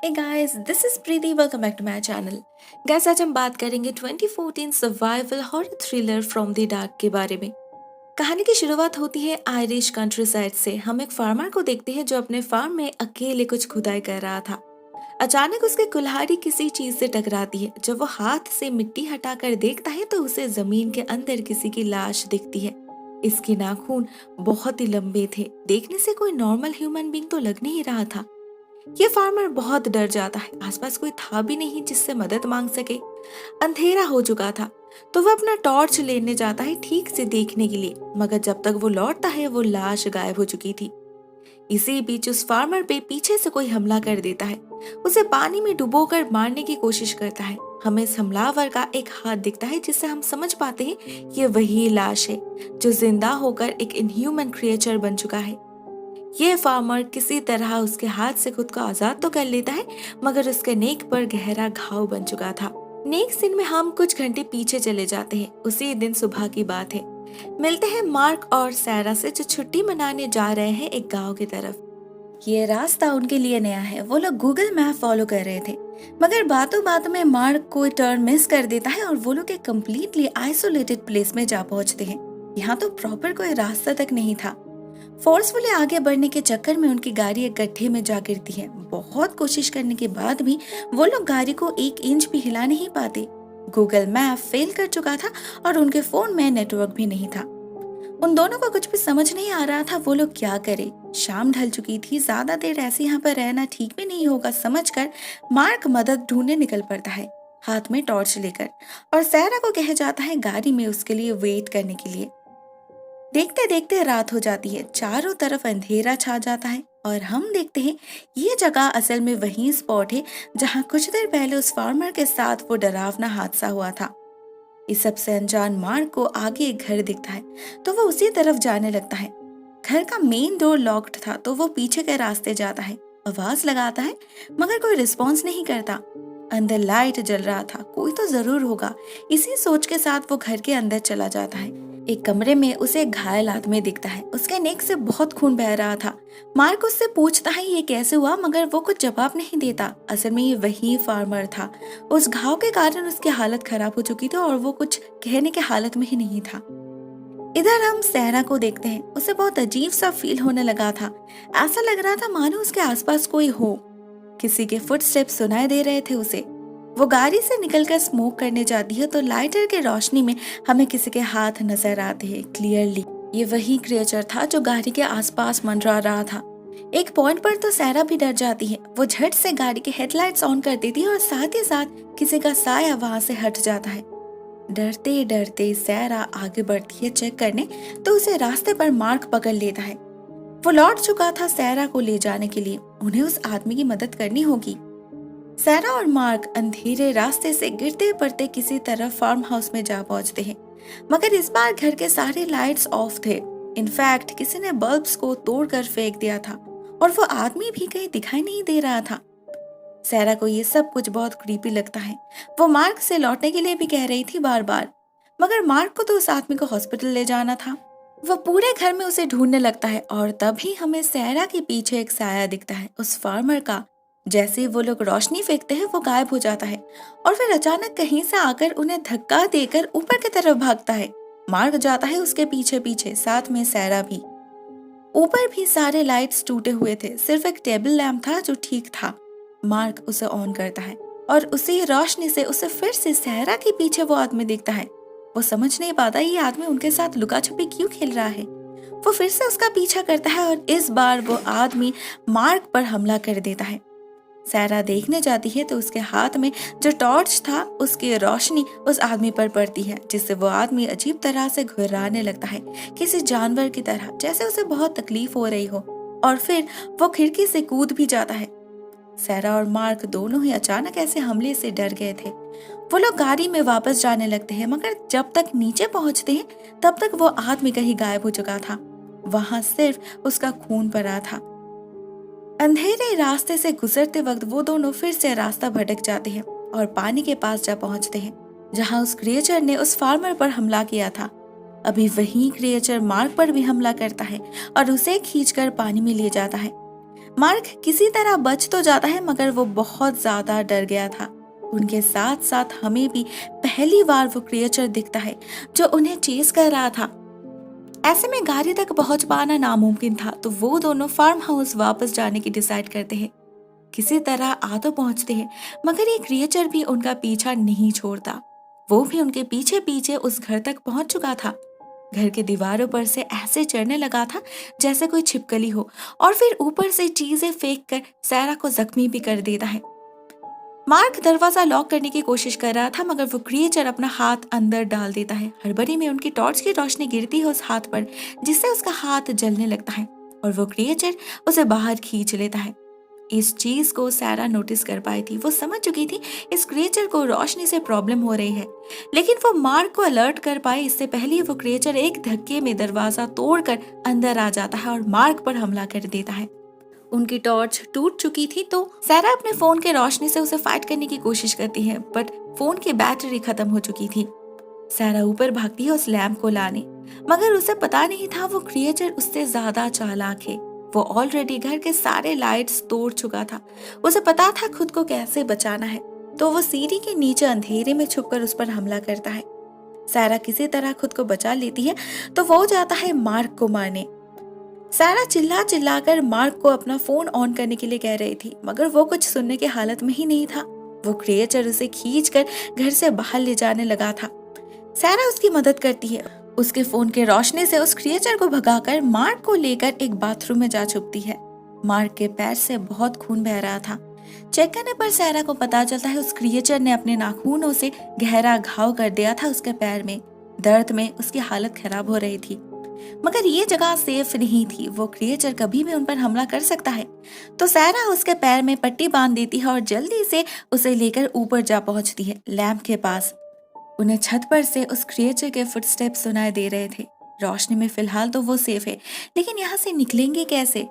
Hey guys, this is Preeti. Welcome back to my channel. Guys, आज हम बात करेंगे 2014 survival horror thriller from the dark के बारे में। कहानी की शुरुआत होती है आयरिश कंट्री साइड से। हम एक फार्मर को देखते हैं जो अपने फार्म में अकेले कुछ खुदाई कर रहा था। अचानक उसकी कुल्हाड़ी किसी चीज से टकराती है। जब वो हाथ से मिट्टी हटाकर देखता है तो उसे जमीन के अंदर किसी की लाश दिखती है। इसके नाखून बहुत ही लंबे थे। देखने से कोई नॉर्मल ह्यूमन बीइंग तो लग नहीं रहा था। ये फार्मर बहुत डर जाता है। आसपास कोई था भी नहीं जिससे मदद मांग सके। अंधेरा हो चुका था तो वह अपना टॉर्च लेने जाता है ठीक से देखने के लिए, मगर जब तक वो लौटता है वो लाश गायब हो चुकी थी। इसी बीच उस फार्मर पे पीछे से कोई हमला कर देता है। उसे पानी में डुबोकर मारने की कोशिश करता है। हमें इस हमलावर का एक हाथ दिखता है जिससे हम समझ पाते हैं ये वही लाश है जो जिंदा होकर एक इनह्यूमन क्रिएचर बन चुका है। ये फार्मर किसी तरह उसके हाथ से खुद को आजाद तो कर लेता है, मगर उसके नेक पर गहरा घाव बन चुका था। नेक्स्ट सीन में हम कुछ घंटे पीछे चले जाते हैं। उसी दिन सुबह की बात है। मिलते हैं मार्क और सैरा से जो छुट्टी मनाने जा रहे हैं एक गांव की तरफ। ये रास्ता उनके लिए नया है। वो लोग गूगल मैप फॉलो कर रहे थे, मगर बातों बातों में मार्क कोई टर्न मिस कर देता है और वो लोग एक कम्प्लीटली आइसोलेटेड प्लेस में जा पहुंचते हैं। यहाँ तो प्रॉपर कोई रास्ता तक नहीं था। फोर्सफुली आगे बढ़ने के चक्कर में उनकी गाड़ी एक गड्ढे में जा गिरती है। बहुत कोशिश करने के बाद भी वो लोग गाड़ी को 1 इंच भी हिला नहीं पाते। गूगल मैप फेल कर चुका था और उनके फोन में नेटवर्क भी नहीं था। उन दोनों को कुछ भी समझ नहीं आ रहा था वो लोग क्या करे। शाम ढल चुकी थी। ज्यादा देर ऐसे यहाँ पर रहना ठीक भी नहीं होगा समझकर मार्क मदद ढूंढने निकल पड़ता है, हाथ में टॉर्च लेकर, और सैरा को कह जाता है गाड़ी में उसके लिए वेट करने के लिए। देखते देखते रात हो जाती है। चारों तरफ अंधेरा छा जाता है और हम देखते हैं ये जगह असल में वही स्पॉट है जहां कुछ देर पहले उस फार्मर के साथ वो डरावना हादसा हुआ था। इस सबसे अनजान मार्क को आगे एक घर दिखता है तो वो उसी तरफ जाने लगता है। घर का मेन डोर लॉक्ड था तो वो पीछे के रास्ते जाता है, आवाज लगाता है, मगर कोई रिस्पॉन्स नहीं करता। अंदर लाइट जल रहा था, कोई तो जरूर होगा। इसी सोच के साथ वो घर के अंदर चला जाता है। एक कमरे में उसे एक घायल आदमी दिखता है। उसके नेक से बहुत खून बह रहा था। मार्क उससे पूछता है ये कैसे हुआ, मगर वो कुछ जवाब नहीं देता। असल में ये वही फार्मर था। उस घाव के कारण उसकी हालत खराब हो चुकी थी और वो कुछ कहने के हालत में ही नहीं था। इधर हम सहरा को देखते हैं। उसे बहुत अजीब सा फील होने लगा था। ऐसा लग रहा था मानो उसके आसपास कोई हो। किसी के फुटस्टेप्स सुनाई दे रहे थे उसे। वो गाड़ी से निकलकर स्मोक करने जाती है तो लाइटर के रोशनी में हमें किसी के हाथ नजर आते हैं क्लियरली। ये वही क्रिएचर था जो गाड़ी के आसपास मंडरा रहा था। एक पॉइंट पर तो सैरा भी डर जाती है। वो झट से गाड़ी के हेडलाइट्स ऑन कर देती है और साथ ही साथ किसी का साया वहां से हट जाता है। डरते डरते सैरा आगे बढ़ती है चेक करने तो उसे रास्ते पर मार्क पकड़ लेता है। वो लौट चुका था सैरा को ले जाने के लिए। उन्हें उस आदमी की मदद करनी होगी। सैरा और मार्क अंधेरे रास्ते से गिरते पड़ते किसी तरह फार्म हाउस में जा पहुंचते हैं, मगर इस बार घर के सारे लाइट्स ऑफ थे। इनफैक्ट किसी ने बल्ब्स को तोड़कर फेंक दिया था और वो आदमी भी कहीं दिखाई नहीं दे रहा था। सैरा को ये सब कुछ बहुत क्रीपी लगता है। वो मार्क से लौटने के लिए भी कह रही थी बार बार, मगर मार्क को तो उस आदमी को हॉस्पिटल ले जाना था। वो पूरे घर में उसे ढूंढने लगता है और तभी हमें सैरा के पीछे एक साया दिखता है, उस फार्मर का। जैसे ही वो लोग रोशनी फेंकते हैं वो गायब हो जाता है और फिर अचानक कहीं से आकर उन्हें धक्का देकर ऊपर की तरफ भागता है। मार्क जाता है उसके पीछे पीछे, साथ में सैरा भी। ऊपर भी सारे लाइट्स टूटे हुए थे, सिर्फ एक टेबल लैंप था जो ठीक था। मार्क उसे ऑन करता है और उसी रोशनी से उसे फिर से सहरा के पीछे वो आदमी दिखता है। वो समझ नहीं पाता ये आदमी उनके साथ लुका छुपी क्यों खेल रहा है। वो फिर से उसका पीछा करता है और इस बार वो आदमी मार्क पर हमला कर देता है। सैरा देखने जाती है तो उसके हाथ में जो टॉर्च था उसकी रोशनी उस आदमी पर पड़ती है, जिससे वो आदमी अजीब तरह से घुर्राने लगता है, किसी जानवर की तरह, जैसे उसे बहुत तकलीफ हो रही हो। और फिर वो खिड़की से कूद भी जाता है। सैरा और मार्क दोनों ही अचानक ऐसे हमले से डर गए थे। वो लोग गाड़ी में वापस जाने लगते हैं, मगर जब तक नीचे पहुंचते हैं तब तक वो आदमी कहीं गायब हो चुका था। वहां सिर्फ उसका खून पड़ा था। अंधेरे रास्ते से गुजरते वक्त वो दोनों फिर से रास्ता भटक जाते हैं और पानी के पास जा पहुंचते हैं जहां उस क्रिएचर ने उस फार्मर पर हमला किया था। अभी वही क्रिएचर मार्क पर भी हमला करता है और उसे खींचकर पानी में ले जाता है। मार्क किसी तरह बच तो जाता है मगर वो बहुत ज्यादा डर गया था। उनके साथ साथ हमें भी पहली बार वो क्रिएचर दिखता है जो उन्हें चेस कर रहा था। ऐसे में गाड़ी तक पहुंच पाना नामुमकिन था, तो वो दोनों फार्म हाउस वापस जाने की डिसाइड करते हैं। किसी तरह आ तो पहुंचते हैं मगर ये क्रिएचर भी उनका पीछा नहीं छोड़ता। वो भी उनके पीछे पीछे उस घर तक पहुंच चुका था। घर के दीवारों पर से ऐसे चढ़ने लगा था जैसे कोई छिपकली हो, और फिर ऊपर से चीजें फेंक कर सैरा को जख्मी भी कर देता है। मार्क दरवाजा लॉक करने की कोशिश कर रहा था मगर वो क्रिएचर अपना हाथ अंदर डाल देता है। हड़बड़ी में उनकी टॉर्च की रोशनी गिरती है उस हाथ पर, जिससे उसका हाथ जलने लगता है और वो क्रिएचर उसे बाहर खींच लेता है। इस चीज को सैरा नोटिस कर पाई थी। वो समझ चुकी थी इस क्रिएचर को रोशनी से प्रॉब्लम हो रही है, लेकिन वो मार्क को अलर्ट कर पाए इससे पहले वो क्रिएचर एक धक्के में दरवाजा तोड़कर अंदर आ जाता है और मार्क पर हमला कर देता है। उनकी टॉर्च टूट चुकी थी तो सैरा अपने फोन के रोशनी से उसे फाइट करने की कोशिश करती है, बट फोन की बैटरी खत्म हो चुकी थी। सैरा ऊपर भागती है उस लैम्प को लाने, मगर उसे पता नहीं था वो क्रिएचर उससे ज्यादा चालाक है। वो ऑलरेडी घर के सारे लाइट्स तोड़ चुका था। उसे पता था खुद को कैसे बचाना है, तो वो सीढ़ी के नीचे अंधेरे में छुपकर उस पर हमला करता है। सैरा किसी तरह खुद को बचा लेती है तो वो जाता है मार्क को मारने। सैरा चिल्ला चिल्ला कर मार्क को अपना फोन ऑन करने के लिए कह रही थी, मगर वो कुछ सुनने की हालत में ही नहीं था। वो क्रिएचर उसे खींचकर घर से बाहर ले जाने लगा था। सैरा उसकी मदद करती है। उसके फोन के रोशनी से उस क्रिएचर को भगाकर मार्क को लेकर एक बाथरूम में जा छुपती है। मार्क के पैर से बहुत खून बह रहा था। चेक करने पर सैरा को पता चलता है उस क्रिएचर ने अपने नाखूनों से गहरा घाव कर दिया था उसके पैर में। दर्द में उसकी हालत खराब हो रही थी, मगर ये जगह सेफ नहीं थी। वो क्रिएचर कभी भी उन पर हमला कर सकता है, तो सैरा उसके पैर में पट्टी बांध देती है और जल्दी से उसे लेकर ऊपर जा पहुंचती है लैंप के पास। उन्हें छत पर से उस क्रिएचर के फुटस्टेप सुनाई दे रहे थे। रोशनी में फिलहाल तो वो सेफ है, लेकिन यहाँ से निकलेंगे कैसे?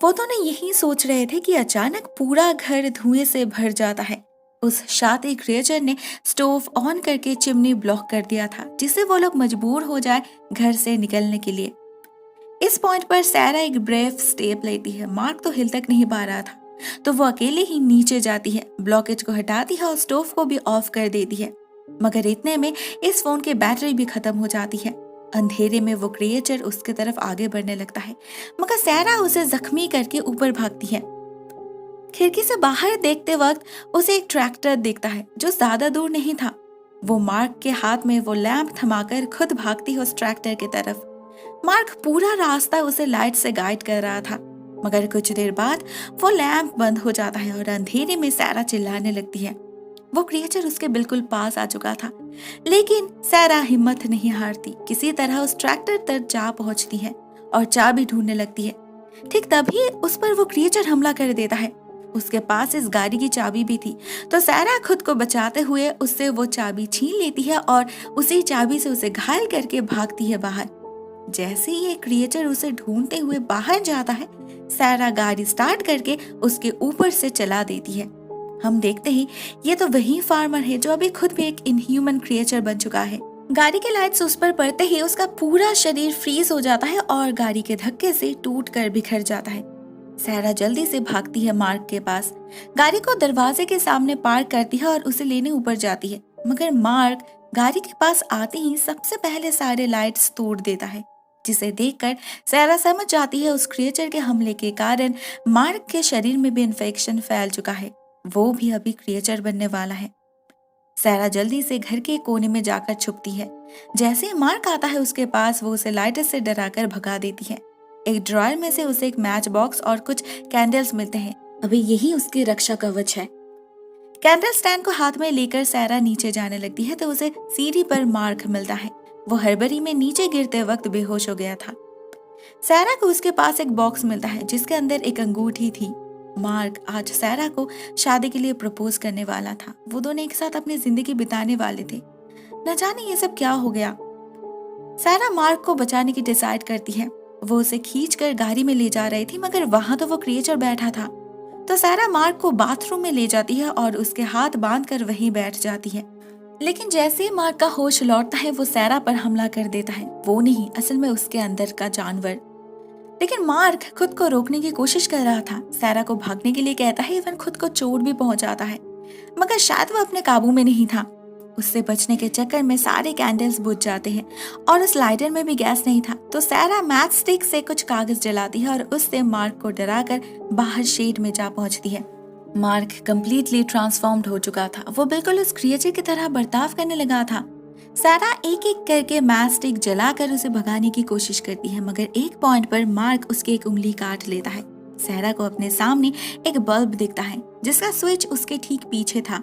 वो दोनों यही सोच रहे थे कि अचानक पूरा घर धुएं से भर जाता है। उस शातिर क्रिएचर ने स्टोव ऑन करके चिमनी ब्लॉक कर दिया था, जिससे वो लोग मजबूर हो जाए घर से निकलने के लिए। इस पॉइंट पर सैरा एक ब्रेव स्टेप लेती है। मार्क तो हिल तक नहीं पा रहा था, तो वो अकेले ही नीचे जाती है, ब्लॉकेज को हटाती है और स्टोव को भी ऑफ कर देती है। मगर इतने में इस फोन की बैटरी भी खत्म हो जाती है। अंधेरे में वो क्रिएचर उसके तरफ आगे बढ़ने लगता है, मगर सैरा उसे जख्मी करके ऊपर भागती है। खिड़की से बाहर देखते वक्त उसे एक ट्रैक्टर दिखता है जो ज्यादा दूर नहीं था। वो मार्क के हाथ में वो लैंप थमाकर खुद भागती है उस ट्रैक्टर की तरफ। मार्क पूरा रास्ता उसे लाइट से गाइड कर रहा था, मगर कुछ देर बाद वो लैंप बंद हो जाता है और अंधेरे में सैरा चिल्लाने लगती है। वो क्रिएचर उसके बिल्कुल पास आ चुका था, लेकिन सैरा हिम्मत नहीं हारती। किसी तरह उस ट्रैक्टर तक जा पहुंचती है और चाबी ढूंढने लगती है। ठीक तभी उस पर वो क्रिएचर हमला कर देता है। उसके पास इस गाड़ी की चाबी भी थी, तो सैरा खुद को बचाते हुए उससे वो चाबी छीन लेती है और उसी चाबी से उसे घायल करके भागती है बाहर। जैसे ही ये क्रिएचर उसे ढूंढते हुए बाहर जाता है, सैरा गाड़ी स्टार्ट करके उसके ऊपर से चला देती है। हम देखते हैं ये तो वही फार्मर है जो अभी खुद भी एक इनह्यूमन क्रिएचर बन चुका है। गाड़ी के लाइट्स उस पर पड़ते ही उसका पूरा शरीर फ्रीज हो जाता है और गाड़ी के धक्के से टूट कर बिखर जाता है। सैरा जल्दी से भागती है मार्क के पास, गाड़ी को दरवाजे के सामने पार्क करती है और उसे लेने ऊपर जाती है, मगर मार्क गाड़ी के पास आते ही सबसे पहले सारे लाइट्स तोड़ देता है, जिसे देखकर सैरा समझ जाती है उस क्रिएचर के हमले के कारण मार्क के शरीर में भी इन्फेक्शन फैल चुका है। वो भी अभी क्रिएचर बनने वाला है। सैरा जल्दी से घर के कोने में जाकर छुपती है। जैसे ही मार्क आता है उसके पास, वो उसे लाइटर से डराकर भगा देती है। एक ड्रॉयर में से उसे एक मैच बॉक्स और कुछ कैंडल्स मिलते हैं। अभी यही उसकी रक्षा कवच है। कैंडल स्टैंड को हाथ में लेकर सैरा नीचे जाने लगती है तो उसे सीढ़ी पर मार्क मिलता है। वो हड़बड़ी में नीचे गिरते वक्त बेहोश हो गया था। सैरा को उसके पास एक बॉक्स मिलता है जिसके अंदर एक अंगूठी थी। मार्क आज सैरा को शादी के लिए प्रपोज करने वाला था। वो दोनों एक साथ अपनी जिंदगी बिताने वाले थे। न जाने ये सब क्या हो गया। सैरा मार्क को बचाने की डिसाइड करती है। वो उसे खींचकर गाड़ी में ले जा रही थी, मगर वहां तो वो क्रिएचर बैठा था। तो सैरा मार्क को बाथरूम में ले जाती है और उसके हाथ बांधकर वहीं बैठ जाती है। लेकिन जैसे ही मार्क का होश लौटता है, वो सैरा पर हमला कर देता है। वो नहीं, असल में उसके अंदर का जानवर। लेकिन मार्क खुद को रोकने की कोशिश कर रहा था। सैरा को भागने के लिए कहता है, इवन खुद को चोट भी पहुंचाता है, मगर शायद वो अपने काबू में नहीं था। उससे बचने के चक्कर में सारे कैंडल्स बुझ जाते हैं और उस लाइटर में भी गैस नहीं था। तो सैरा मैच स्टिक से कुछ कागज जलाती है और उससे मार्क को डराकर बाहर शेड में जा पहुंचती है। मार्क कंप्लीटली ट्रांसफॉर्म्ड हो चुका था। वो बिल्कुल उस क्रिएचर की तरह बर्ताव करने लगा था। सैरा एक एक करके मैच स्टिक जलाकर उसे भगाने की कोशिश करती है, मगर एक पॉइंट पर मार्क उसकी एक उंगली काट लेता है। सैरा को अपने सामने एक बल्ब दिखता है जिसका स्विच उसके ठीक पीछे था।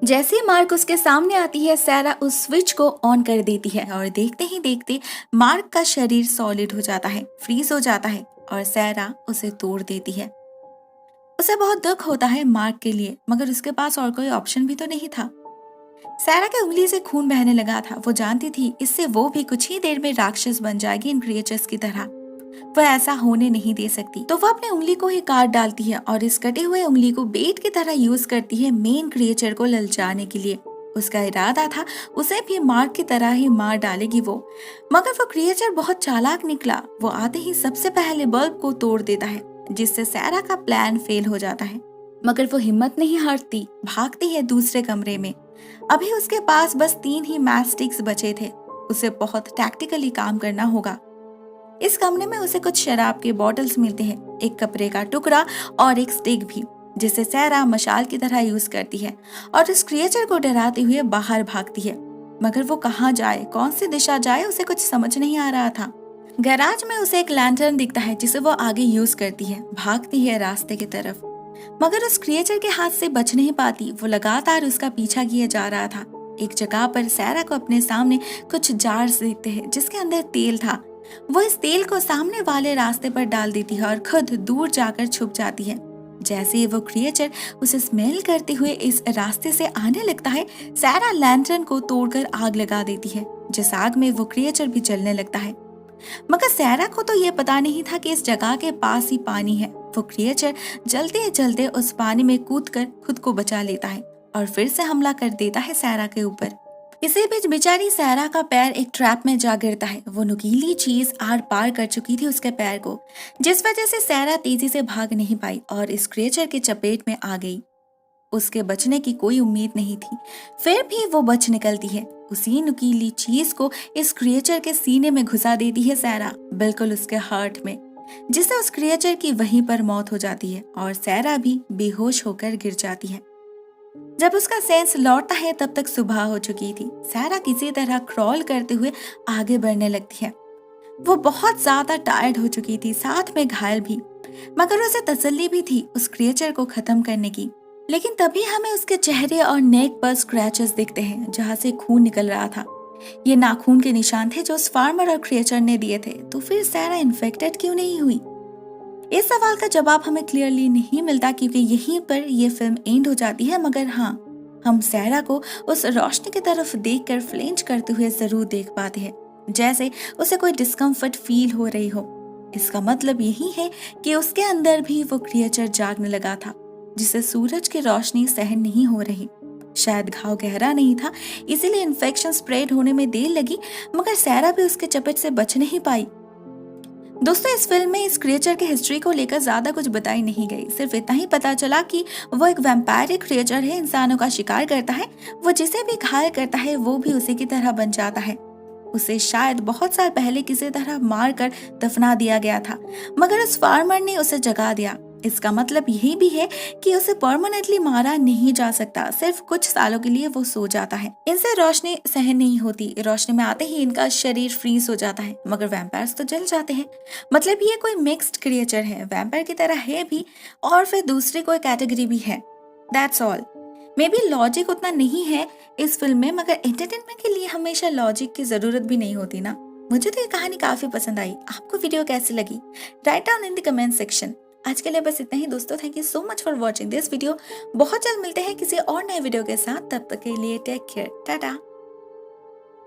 जैसे ही मार्क उसके सामने आती है, सैरा उस स्विच को ऑन कर देती है और देखते ही देखते मार्क का शरीर सॉलिड हो जाता है, फ्रीज हो जाता है और सैरा उसे तोड़ देती है। उसे बहुत दुख होता है मार्क के लिए, मगर उसके पास और कोई ऑप्शन भी तो नहीं था। सैरा की उंगली से खून बहने लगा था। वो जानती थी इससे वो भी कुछ ही देर में राक्षस बन जाएगी इन क्रिएचर्स की तरह। वह ऐसा होने नहीं दे सकती, तो वह अपनी उंगली को ही काट डालती है और इस कटे हुए उंगली को बेट की तरह यूज करती है मेन क्रिएचर को ललचाने के लिए। उसका इरादा था उसे भी मार्क की तरह ही मार डालेगी वो, मगर वो क्रिएचर बहुत चालाक निकला। वो आते ही सबसे पहले बल्ब को तोड़ देता है, जिससे सैरा का प्लान फेल हो जाता है। मगर वो हिम्मत नहीं हारती, भागती है दूसरे कमरे में। अभी उसके पास बस 3 ही मैच स्टिक्स बचे थे। उसे बहुत टैक्टिकली काम करना होगा। इस कमरे में उसे कुछ शराब के बॉटल्स मिलते हैं, एक कपड़े का टुकड़ा और एक स्टिक भी, जिसे सैरा मशाल की तरह यूज करती है और उस क्रिएचर को डराते हुए बाहर भागती है। मगर वो कहाँ जाए, कौन सी दिशा जाए, उसे कुछ समझ नहीं आ रहा था। गैराज में उसे एक लैंटर्न दिखता है जिसे वो आगे यूज करती है। भागती है रास्ते की तरफ, मगर उस क्रिएचर के हाथ से बच नहीं पाती। वो लगातार उसका पीछा किए जा रहा था। एक जगह पर सैरा को अपने सामने कुछ जार्स दिखते हैं जिसके अंदर तेल था। वो इस तेल को सामने वाले रास्ते पर डाल देती है और खुद दूर जाकर छुप जाती है। जैसे ही वो क्रिएचर उसे स्मेल करते हुए इस रास्ते से आने लगता है, सैरा लैंटर्न को तोड़कर आग लगा देती है, जिस आग में वो क्रिएचर भी जलने लगता है। मगर सैरा को तो ये पता नहीं था कि इस जगह के पास ही पानी है। वो क्रिएचर जलते जलते उस पानी में कूदकर खुद को बचा लेता है और फिर से हमला कर देता है सैरा के ऊपर। इसी बीच बेचारी सैरा का पैर एक ट्रैप में जा गिरता है। वो नुकीली चीज आर पार कर चुकी थी उसके पैर को, जिस वजह से सैरा तेजी से भाग नहीं पाई और इस क्रिएचर के चपेट में आ गई। उसके बचने की कोई उम्मीद नहीं थी, फिर भी वो बच निकलती है। उसी नुकीली चीज को इस क्रिएचर के सीने में घुसा देती है सैरा, बिल्कुल उसके हार्ट में, जिससे उस क्रिएचर की वहीं पर मौत हो जाती है और सैरा भी बेहोश होकर गिर जाती है। जब उसका सेंस लौटता है तब तक सुबह हो चुकी थी। सैरा किसी तरह क्रॉल करते हुए आगे बढ़ने लगती है। वो बहुत ज्यादा टायर्ड हो चुकी थी, साथ में घायल भी, मगर उसे तसल्ली भी थी उस क्रिएचर को खत्म करने की। लेकिन तभी हमें उसके चेहरे और नेक पर स्क्रैचेस दिखते हैं जहाँ से खून निकल रहा था। ये नाखून के निशान थे जो उस फार्मर और क्रिएचर ने दिए थे। तो फिर सैरा इन्फेक्टेड क्यों नहीं हुई? इस सवाल का जवाब हमें क्लियरली नहीं मिलता, क्योंकि यहीं पर ये फिल्म एंड हो जाती है। मगर हाँ, हम सैरा को उस रोशनी की तरफ देखकर फ्लिंच करते हुए जरूर देख पाते हैं, जैसे उसे कोई डिस्कम्फर्ट फील हो रही हो। इसका मतलब यही है कि उसके अंदर भी वो क्रिएचर जागने लगा था, जिसे सूरज की रोशनी सहन नहीं हो रही। शायद घाव गहरा नहीं था, इसीलिए इन्फेक्शन स्प्रेड होने में देर लगी, मगर सैरा भी उसके चपेट से बच नहीं पाई। दोस्तों, इस फिल्म में इस क्रिएचर के हिस्ट्री को लेकर ज्यादा कुछ बताई नहीं गई। सिर्फ इतना ही पता चला कि वो एक वैम्पायरिक क्रिएचर है, इंसानों का शिकार करता है। वो जिसे भी घायल करता है वो भी उसी की तरह बन जाता है। उसे शायद बहुत साल पहले किसी तरह मार कर दफना दिया गया था, मगर उस फार्मर ने उसे जगा दिया। इसका मतलब यही भी है कि उसे परमानेंटली मारा नहीं जा सकता, सिर्फ कुछ सालों के लिए वो सो जाता है। इनसे रोशनी सहन नहीं होती, रोशनी में आते ही इनका शरीर फ्रीज हो जाता है, मगर वैम्पायर्स तो जल जाते हैं। मतलब ये कोई मिक्स्ड क्रिएचर है, वैम्पायर की तरह है भी और फिर दूसरी कोई कैटेगरी भी है। That's all. May be logic उतना नहीं है इस फिल्म में, मगर एंटरटेनमेंट के लिए हमेशा लॉजिक की जरूरत भी नहीं होती ना। मुझे तो ये कहानी काफी पसंद आई। आपको वीडियो कैसी लगी? Write down in the comment section. आज के लिए बस इतना ही दोस्तों। Thank you so much for watching this video. बहुत जल्द मिलते हैं किसी और नए वीडियो के साथ। तब तक के लिए टेक केयर, टाटा।